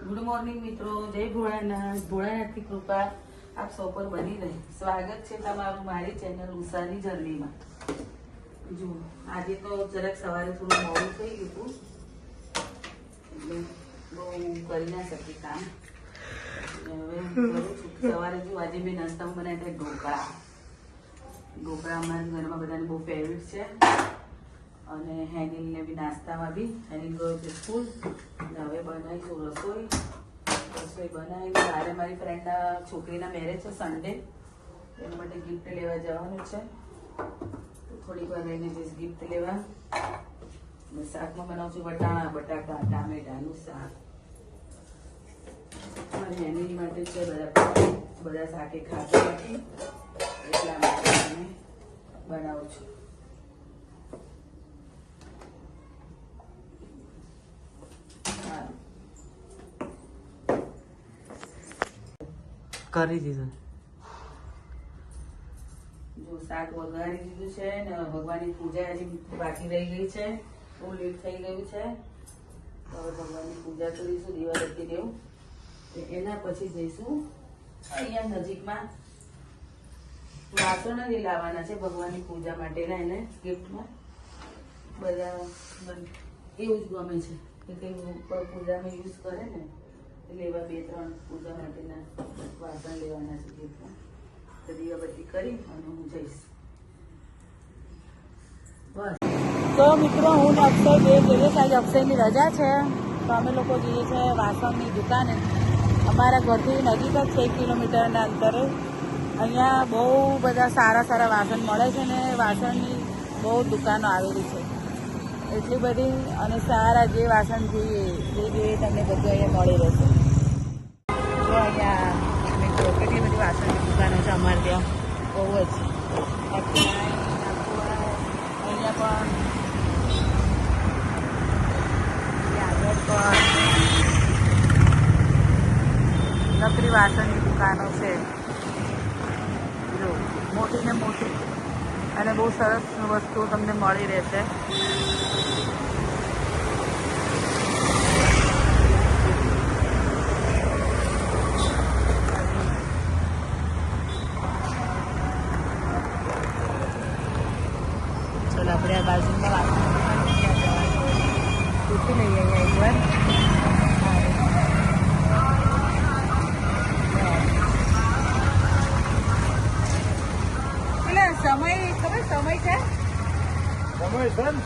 Good morning મિત્રો, જય ભોળાનાથ. ભોળાનાથની કૃપા આપ સૌ પર બની રહે. સ્વાગત છે તમારું મારી ચેનલ ઉષાની જર્નીમાં. જો આજે તો જરાક સવારે થોડું મોડું થઈ ગયું હતું, એટલે બહુ કરી ના શકી કામ. હવે કરું છું. સવારે જો આજે મેં નાસ્તામાં બનાવ્યા ઢોકળા. અમારા ઘરમાં બધાને બહુ ફેવરેટ છે. અને હેનિલને બી નાસ્તામાં બી હેનિલ ગયો છે સ્કૂલ. હવે બનાવીશું રસોઈ બનાવીને કાલે મારી ફ્રેન્ડના છોકરીના મેરેજ છે સન્ડે, એના માટે ગિફ્ટ લેવા જવાનું છે. તો થોડીક વાર રહીને જઈશ ગિફ્ટ લેવા. શાકમાં બનાવું છું વટાણા બટાકા ટામેટાનું શાક. મારી હેનિલ માટે છે બધા શાકે ખાતા નથી, એટલા માટે બનાવું છું. કરી દીધું. જો શાક વઘારી દીધું છે ને ભગવાનની પૂજા હજી બાકી રહી ગઈ છે. બહુ લેટ થઈ ગયું છે. તો હવે ભગવાનની પૂજા કરીશું દીવાબત્તી દેવું. એના પછી જઈશું અહીંયા નજીકમાં વાસણ જ લાવવાના છે ભગવાનની પૂજા માટેના. એને ગિફ્ટમાં બધા એવું જ ગમે છે કે કંઈ ઉપર પૂજામાં યુઝ કરે ને, એટલે એવા 2-3 પૂજા માટેના વાસણ લેવાના છે ગિફ્ટમાં. તો દીવાબત્તી કરી અને હું જઈશ. બસ. તો મિત્રો હું ને અક્ષય બે જઈએ છીએ. આજે અક્ષયની રજા છે તો અમે લોકો જઈએ છીએ વાસણની દુકાને. અમારા ઘરથી નજીક જ 6 કિલોમીટરના અંતરે. અહીંયા બહુ બધા સારા વાસણ મળે છે ને વાસણની બહુ દુકાનો આવેલી છે એટલી બધી. અને સારા જે વાસણ જોઈએ તમને બધું અહીંયા મળી રહેશે. જો અહીંયા મિત્રો કેટલી બધી વાસણની દુકાનો છે અમારે ત્યાં, બહુ જ. અહીંયા પણ આગળ પણ નકરી વાસણની દુકાનો છે. જો મોટી ને મોટી અને બહુ સરસ વસ્તુઓ તમને મળી રહેશે. ચલો આપણે આ બાજુમાં વાસણ પૂછી લઈએ અહીંયા એકવાર.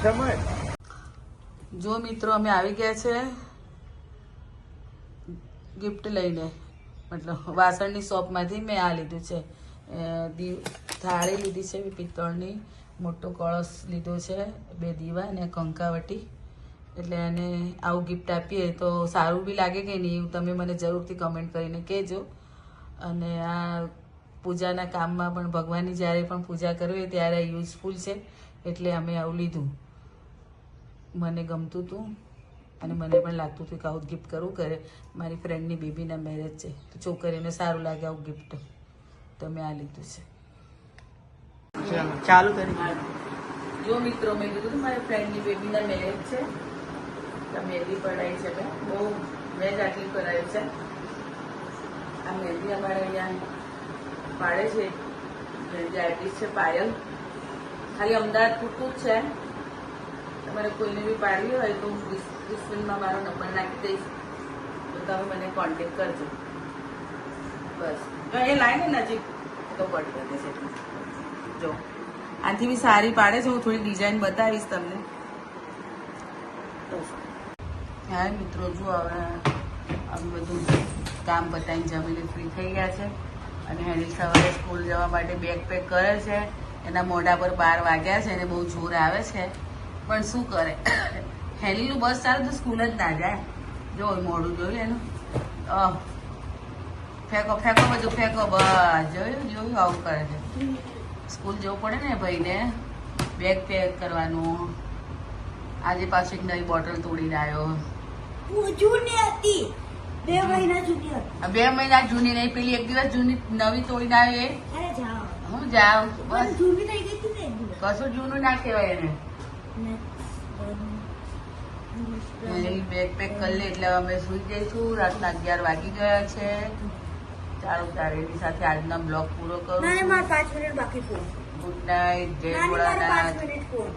સમય. જો મિત્રો અમે આવી ગયા છે ગિફ્ટ લઈને, મતલબ વાસણની શોપમાંથી. મેં આ લીધું છે થાળી લીધી છે પિત્તળની, મોટો કળશ લીધો છે, 2 દીવા અને કંકાવટી. એટલે એને આવું ગિફ્ટ આપીએ તો સારું બી લાગે કે નહીં, એવું તમે મને જરૂરથી કમેન્ટ કરીને કહેજો. અને આ પૂજાના કામમાં પણ ભગવાનની જ્યારે પણ પૂજા કરવી ત્યારે યુઝફુલ છે, એટલે અમે આવું લીધું. મને ગમતું હતું અને મને પણ લાગતું હતું કે આવું ગિફ્ટ કરવું કરે. મારી ફ્રેન્ડની બેબીના મેરેજ છે તો છોકરીને સારું લાગે આવું ગિફ્ટ, તો મેં આ લીધું છે. ચાલુ કરી. જો મિત્રો મેં કીધું હતું મારી ફ્રેન્ડની બેબીના મેરેજ છે તો મહેંદી પડાવી છે. બહુ મેં જ આટલી કરાવી છે. આ મહેંદી અમારે અહીંયા પાડે છે મહેંદી આર્ટિસ્ટ છે પાયલ. ખાલી અમદાવાદ પૂરતું જ છે. તમારે કોઈને બી પાડવી હોય તો હું ડિસ્ક્રિપ્શનમાં મારો નંબર નાખી દઈશ, તો તમે મને કોન્ટેક્ટ કરજો. બસ એ લાઈને નજીક તો પડી જશે. જો આથી બી સારી પાડે છે. હું થોડી ડિઝાઇન બતાવીશ તમને. હા મિત્રો, જો હવે અમે બધું કામ બતાવીને જમીને ફ્રી થઈ ગયા છે. અને હેનિલ સવારે સ્કૂલ જવા માટે બેગ પેક કરે છે. એના મોઢા પર 12 વાગ્યા છે અને બહુ જોર આવે છે, પણ શું કરે. હેનિલનું બસ ચાલે તો સ્કૂલ જ ના જાય. જો મોઢું જોયું એનું. ફેંકો બધું ફેંકો. બસ જોયું આવું કરે છે. સ્કૂલ જવું પડે ને ભાઈને, બેગ પેક કરવાનું. આજે પાછું એક નવી બોટલ તોડીને આવ્યો. જૂની હતી 2 મહિના જૂની હતી. 2 મહિના જૂની નહીં, પેલી એક દિવસ જૂની નવી તોડીને આવી. અરે જાઓ હું જાઉં. બસ જૂની થઈ ગઈ હતી ને. કશું જૂનું ના કહેવાય એને. એની બેગ પેક કરી લે એટલે અમે સુઈ જઈશું. રાતના 11 વાગી ગયા છે. ચાલો ત્યારે એની સાથે આજનો બ્લોગ પૂરો કરું નાની છું. મારે 5 મિનિટ બાકી ફોન ગુડ નાઇટ, જય નાની મારે 5 ભોળાનાથ. Minute phone